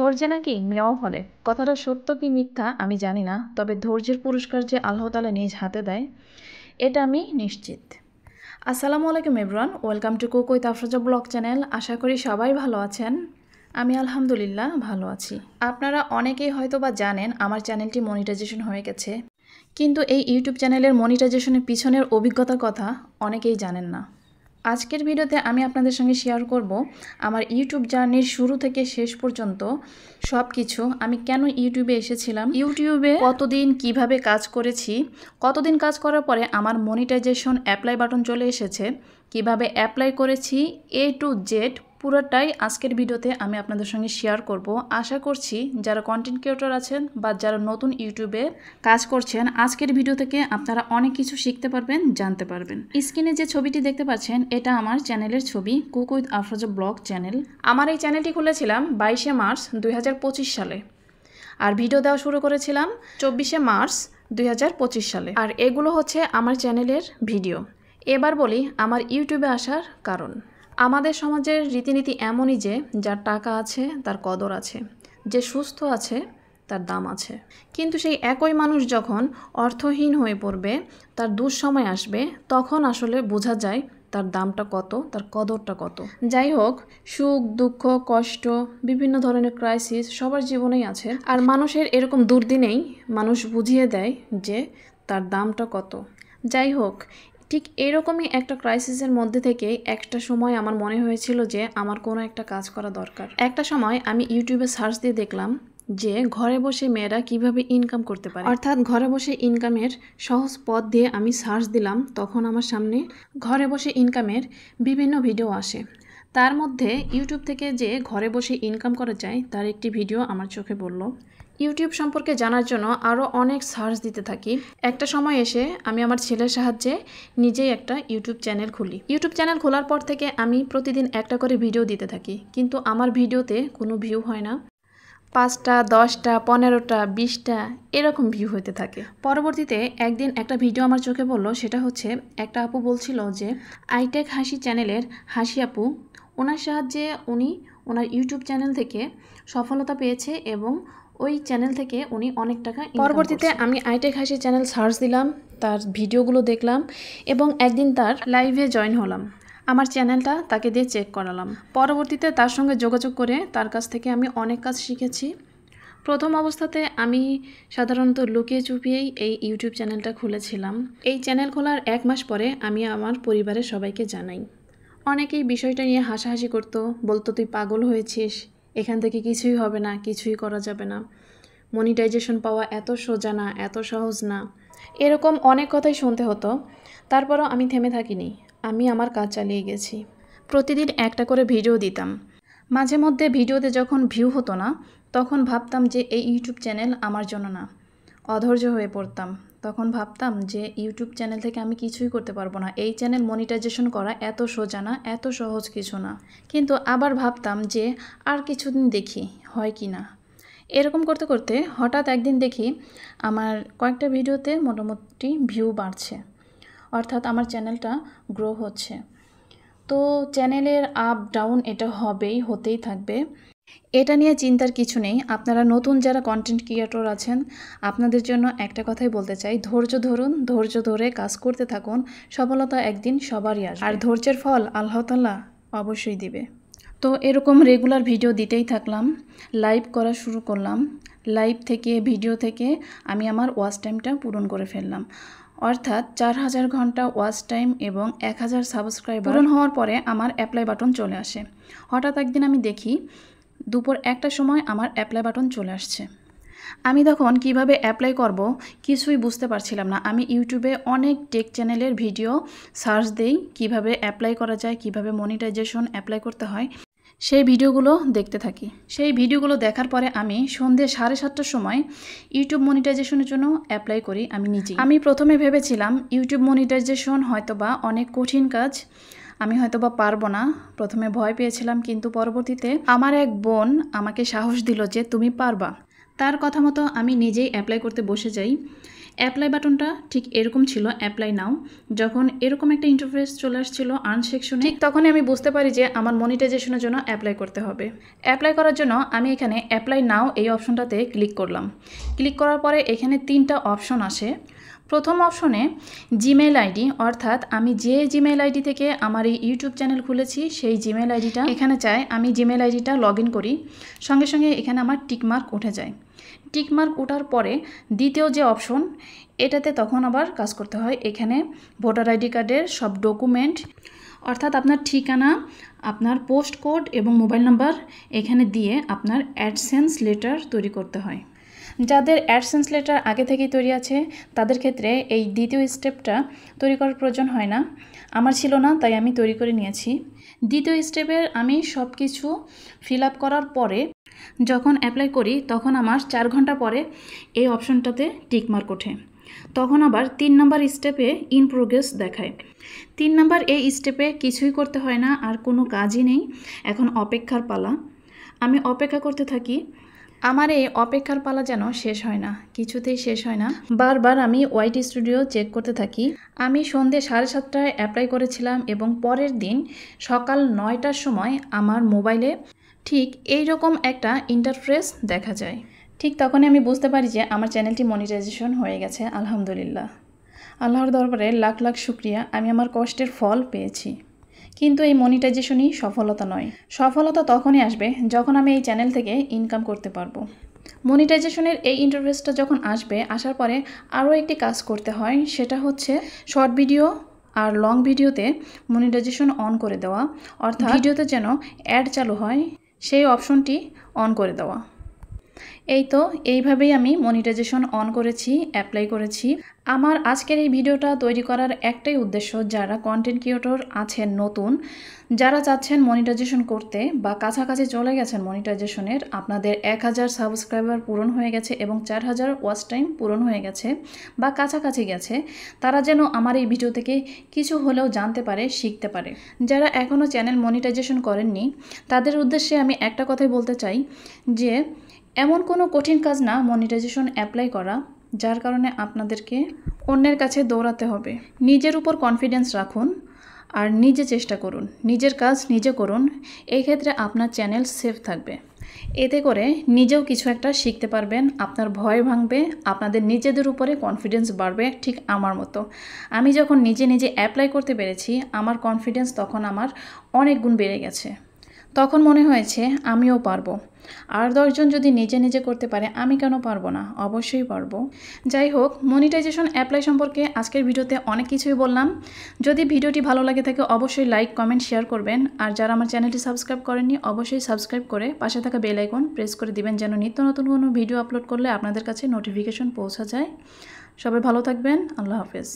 ধৈর্যে নাকি মেওয়া ফলে, কথাটা সত্য কি মিথ্যা আমি জানি না, তবে ধৈর্যের পুরস্কার যে আল্লাহ তাআলা নিজ হাতে দেয় এটা আমি নিশ্চিত। আসসালামু আলাইকুম everyone, welcome to cook with Afroza blog channel. আশা করি সবাই ভালো আছেন। আমি আলহামদুলিল্লাহ ভালো আছি। আপনারা অনেকেই হয়তো বা জানেন আমার চ্যানেলটি মনিটাইজেশন হয়ে গেছে, কিন্তু এই ইউটিউব চ্যানেলের মনিটাইজেশনের পিছনের অভিজ্ঞতার কথা অনেকেই জানেন না। আজকের ভিডিওতে আমি আপনাদের সঙ্গে শেয়ার করব আমার ইউটিউব জার্নির শুরু থেকে শেষ পর্যন্ত সব কিছু। আমি কেন ইউটিউবে এসেছিলাম, ইউটিউবে কতদিন কিভাবে কাজ করেছি, কতদিন কাজ করার পরে আমার মনিটাইজেশন অ্যাপ্লাই বাটন চলে এসেছে, কিভাবে অ্যাপ্লাই করেছি, এ টু জেড পুরোটাই আজকের ভিডিওতে আমি আপনাদের সঙ্গে শেয়ার করব। আশা করছি যারা কন্টেন্ট ক্রিয়েটর আছেন বা যারা নতুন ইউটিউবে কাজ করছেন, আজকের ভিডিও থেকে আপনারা অনেক কিছু শিখতে পারবেন, জানতে পারবেন। স্ক্রিনে যে ছবিটি দেখতে পাচ্ছেন এটা আমার চ্যানেলের ছবি, cook with Afroza blog channel. আমার এই চ্যানেলটি খুলেছিলাম 22শে মার্চ 2025 সালে, আর ভিডিও দেওয়া শুরু করেছিলাম 24শে মার্চ 2025 সালে। আর এগুলো হচ্ছে আমার চ্যানেলের ভিডিও। এবার বলি আমার ইউটিউবে আসার কারণ। আমাদের সমাজের রীতিনীতি এমনই যে যার টাকা আছে তার কদর আছে, যে সুস্থ আছে তার দাম আছে। কিন্তু সেই একই মানুষ যখন অর্থহীন হয়ে পড়বে, তার দুঃসময় আসবে, তখন আসলে বোঝা যায় তার দামটা কত, তার কদরটা কত। যাই হোক, সুখ দুঃখ কষ্ট বিভিন্ন ধরনের ক্রাইসিস সবার জীবনেই আছে, আর মানুষের এরকম দুর্দিনেই মানুষ বুঝিয়ে দেয় যে তার দামটা কত। যাই হোক, ঠিক এরকমই একটা ক্রাইসিসের মধ্যে থেকে একটা সময় আমার মনে হয়েছিল যে আমার কোনো একটা কাজ করা দরকার। একটা সময় আমি ইউটিউবে সার্চ দিয়ে দেখলাম যে ঘরে বসে মেয়েরা কিভাবে ইনকাম করতে পারে, অর্থাৎ ঘরে বসে ইনকামের সহজ পথ দিয়ে আমি সার্চ দিলাম। তখন আমার সামনে ঘরে বসে ইনকামের বিভিন্ন ভিডিও আসে। তার মধ্যে ইউটিউব থেকে যে ঘরে বসে ইনকাম করা যায় তার একটি ভিডিও আমার চোখে পড়ল। ইউটিউব সম্পর্কে জানার জন্য আরও অনেক সার্চ দিতে থাকি। একটা সময় এসে আমি আমার ছেলের সাহায্যে নিজেই একটা ইউটিউব চ্যানেল খুলি। ইউটিউব চ্যানেল খোলার পর থেকে আমি প্রতিদিন একটা করে ভিডিও দিতে থাকি, কিন্তু আমার ভিডিওতে কোনো ভিউ হয় না। 5টা 10টা 15টা 20টা এরকম ভিউ হতে থাকে। পরবর্তীতে একদিন একটা ভিডিও আমার চোখে পড়লো, সেটা হচ্ছে একটা আপু বলছিল যে আইটেক হাসি চ্যানেলের হাসি আপু, ওনার সাহায্যে উনি ওনার ইউটিউব চ্যানেল থেকে সফলতা পেয়েছে এবং ওই চ্যানেল থেকে উনি অনেক টাকা ইনকাম করছে। পরবর্তীতে আমি আইটেক হাসি চ্যানেল সার্চ দিলাম, তার ভিডিওগুলো দেখলাম এবং একদিন তার লাইভে জয়েন হলাম। আমার চ্যানেলটা তাকে দিয়ে চেক করালাম। পরবর্তীতে তার সঙ্গে যোগাযোগ করে তার কাছ থেকে আমি অনেক কাজ শিখেছি। প্রথম অবস্থাতে আমি সাধারণত লুকিয়ে চুপিয়েই এই ইউটিউব চ্যানেলটা খুলেছিলাম। এই চ্যানেল খোলার 1 মাস পরে আমি আমার পরিবারের সবাইকে জানাই। অনেকেই বিষয়টা নিয়ে হাসাহাসি করতো, বলতো তুই পাগল হয়েছিস, এখান থেকে কিছুই হবে না, কিছুই করা যাবে না, মনিটাইজেশন পাওয়া এত সোজা না, এত সহজ না, এরকম অনেক কথাই শুনতে হতো। তারপরও আমি থেমে থাকিনি, আমি আমার কাজ চালিয়ে গেছি। প্রতিদিন একটা করে ভিডিও দিতাম। মাঝে মধ্যে ভিডিওতে যখন ভিউ হতো না, তখন ভাবতাম যে এই ইউটিউব চ্যানেল আমার জন্য না, অধৈর্য হয়ে পড়তাম। তখন ভাবতাম যে ইউটিউব চ্যানেল থেকে আমি কিছুই করতে পারবো না, এই চ্যানেল মনিটাইজেশন করা এত সোজা না, এত সহজ কিছু না। কিন্তু আবার ভাবতাম যে আর কিছুদিন দেখি হয় কি না। এরকম করতে করতে হঠাৎ একদিন দেখি আমার কয়েকটা ভিডিওতে মোটামুটি ভিউ বাড়ছে, অর্থাৎ আমার চ্যানেলটা গ্রো হচ্ছে। তো চ্যানেলের আপ ডাউন এটা হতেই থাকবে, এটা নিয়ে চিন্তার কিছু নেই। আপনারা নতুন যারা কন্টেন্ট ক্রিয়েটর আছেন, আপনাদের জন্য একটা কথাই বলতে চাই, ধৈর্য ধরুন, ধৈর্য ধরে কাজ করতে থাকুন, সফলতা একদিন সবারই আসবে, আর ধৈর্যের ফল আল্লাহ তাআলা অবশ্যই দিবে। তো এরকম রেগুলার ভিডিও দিতেই থাকলাম, লাইভ করা শুরু করলাম। লাইভ থেকে ভিডিও থেকে আমি আমার ওয়াচ টাইমটা পূরণ করে ফেললাম, অর্থাৎ 4000 ঘন্টা ওয়াচ টাইম এবং 1000 সাবস্ক্রাইবার পূরণ হওয়ার পরে আমার অ্যাপ্লাই বাটন চলে আসে। হঠাৎ একদিন আমি দেখি দুপুর 1টার সময় আমার অ্যাপ্লাই বাটন চলে আসছে। আমি তখন কিভাবে অ্যাপ্লাই করব কিছুই বুঝতে পারছিলাম না। আমি ইউটিউবে অনেক টেক চ্যানেলের ভিডিও সার্চ দেই, কিভাবে অ্যাপ্লাই করা যায়, কিভাবে মনিটাইজেশন অ্যাপ্লাই করতে হয়, সেই ভিডিওগুলো দেখতে থাকি। সেই ভিডিওগুলো দেখার পরে আমি সন্ধ্যে 7:30টার সময় ইউটিউব মনিটাইজেশনের জন্য অ্যাপ্লাই করি আমি নিজেই। আমি প্রথমে ভেবেছিলাম ইউটিউব মনিটাইজেশন হয়তোবা অনেক কঠিন কাজ, আমি হয়তোবা পারবো না, প্রথমে ভয় পেয়েছিলাম। কিন্তু পরবর্তীতে আমার এক বোন আমাকে সাহস দিল যে তুমি পারবা। তার কথা মতো আমি নিজেই অ্যাপ্লাই করতে বসে যাই অ্যাপ্লাই বাটনটা ঠিক এরকম ছিল, অ্যাপ্লাই নাও। যখন এরকম একটা ইন্টারফেস চলে আসছিল আর্ন সেকশনে, ঠিক তখনই আমি বুঝতে পারি যে আমার মনিটাইজেশনের জন্য অ্যাপ্লাই করতে হবে। অ্যাপ্লাই করার জন্য আমি এখানে অ্যাপ্লাই নাও এই অপশনটাতে ক্লিক করলাম। ক্লিক করার পরে এখানে 3টা অপশন আসে। প্রথম অপশনে জিমেইল আইডি, অর্থাৎ আমি যে জিমেইল আইডি থেকে আমার এই ইউটিউব চ্যানেল খুলেছি সেই জিমেইল আইডিটা এখানে চাই। আমি জিমেইল আইডিটা লগ ইন করি, সঙ্গে সঙ্গে এখানে আমার টিকমার্ক উঠে যায়। টিকমার্ক ওঠার পরে দ্বিতীয় যে অপশন, এটাতে তখন আবার কাজ করতে হয়। এখানে ভোটার আইডি কার্ডের সব ডকুমেন্ট, অর্থাৎ আপনার ঠিকানা, আপনার পোস্ট কোড এবং মোবাইল নাম্বার এখানে দিয়ে আপনার অ্যাডসেন্স লেটার তৈরি করতে হয়। যাদের অ্যাডসেন্স লেটার আগে থেকেই তৈরি আছে তাদের ক্ষেত্রে এই দ্বিতীয় স্টেপটা তৈরি করার প্রয়োজন হয় না। আমার ছিল না, তাই আমি তৈরি করে নিয়েছি। দ্বিতীয় স্টেপের আমি সব কিছু ফিল আপ করার পরে যখন অ্যাপ্লাই করি তখন আমার 4 ঘন্টা পরে এই অপশনটাতে টিকমার্ক ওঠে। তখন আবার 3 নাম্বার স্টেপে ইন প্রোগ্রেস দেখায়। 3 নাম্বার এই স্টেপে কিছুই করতে হয় না, আর কোনো কাজই নেই, এখন অপেক্ষার পালা। আমি অপেক্ষা করতে থাকি। আমার এই অপেক্ষার পালা যেন শেষ হয় না, কিছুতেই শেষ হয় না। বারবার আমি ওয়াইট স্টুডিও চেক করতে থাকি। আমি সন্ধ্যে 7:30টায় অ্যাপ্লাই করেছিলাম এবং পরের দিন সকাল 9টার সময় আমার মোবাইলে ঠিক এই রকম একটা ইন্টারফেস দেখা যায়। ঠিক তখনই আমি বুঝতে পারি যে আমার চ্যানেলটি মনিটাইজেশন হয়ে গেছে। আলহামদুলিল্লাহ, আল্লাহর দরবারে লাখ লাখ শুকরিয়া, আমি আমার কষ্টের ফল পেয়েছি। কিন্তু এই মনিটাইজেশনই সফলতা নয়। সফলতা তখনই আসবে যখন আমি এই চ্যানেল থেকে ইনকাম করতে পারবো। মনিটাইজেশনের এই ইন্টারফেসটা যখন আসবে, আসার পরে আরও একটি কাজ করতে হয়, সেটা হচ্ছে শর্ট ভিডিও আর লং ভিডিওতে মনিটাইজেশন অন করে দেওয়া, অর্থাৎ ভিডিওতে যেন অ্যাড চালু হয় সেই অপশনটি অন করে দেওয়া। এই তো এইভাবেই আমি মনিটাইজেশন অন করেছি, অ্যাপ্লাই করেছি। আমার আজকের এই ভিডিওটা তৈরি করার একটাই উদ্দেশ্য, যারা কন্টেন্ট ক্রিয়েটর আছেন নতুন, যারা চাচ্ছেন মনিটাইজেশন করতে বা কাছাকাছি চলে গেছেন মনিটাইজেশনের, আপনাদের 1000 সাবস্ক্রাইবার পূরণ হয়ে গেছে এবং 4000 ওয়াচ টাইম পূরণ হয়ে গেছে বা কাছাকাছি গেছে, তারা যেন আমার এই ভিডিও থেকে কিছু হলেও জানতে পারে, শিখতে পারে। যারা এখনও চ্যানেল মনিটাইজেশন করেননি তাদের উদ্দেশ্যে আমি একটা কথাই বলতে চাই যে এমন কোনো কঠিন কাজ না মনিটাইজেশন অ্যাপ্লাই করা, যার কারণে আপনাদেরকে অন্যের কাছে দৌড়াতে হবে। নিজের উপর কনফিডেন্স রাখুন আর নিজে চেষ্টা করুন, নিজের কাজ নিজে করুন। এই ক্ষেত্রে আপনার চ্যানেল সেফ থাকবে। এতে করে নিজেও কিছু একটা শিখতে পারবেন, আপনার ভয় ভাঙবে, আপনাদের নিজেদের উপরে কনফিডেন্স বাড়বে। ঠিক আমার মতো আমি যখন নিজে নিজে অ্যাপ্লাই করতে পেরেছি, আমার কনফিডেন্স তখন আমার অনেক গুণ বেড়ে গেছে। তখন মনে হয়েছে আমিও পারবো। আর 10 জন যদি নিজে নিজে করতে পারে, আমি কেন পারবো না? অবশ্যই পারবো। যাই হোক, মনিটাইজেশন অ্যাপ্লাই সম্পর্কে আজকের ভিডিওতে অনেক কিছুই বললাম। যদি ভিডিওটি ভালো লাগে থাকে অবশ্যই লাইক, কমেন্ট, শেয়ার করবেন। আর যারা আমার চ্যানেলটি সাবস্ক্রাইব করেননি অবশ্যই সাবস্ক্রাইব করে পাশে থাকা বেল আইকন প্রেস করে দিবেন, যেন নিত্য নতুন কোনো ভিডিও আপলোড করলে আপনাদের কাছে নোটিফিকেশন পৌঁছা যায়। সবাই ভালো থাকবেন। আল্লাহ হাফেজ।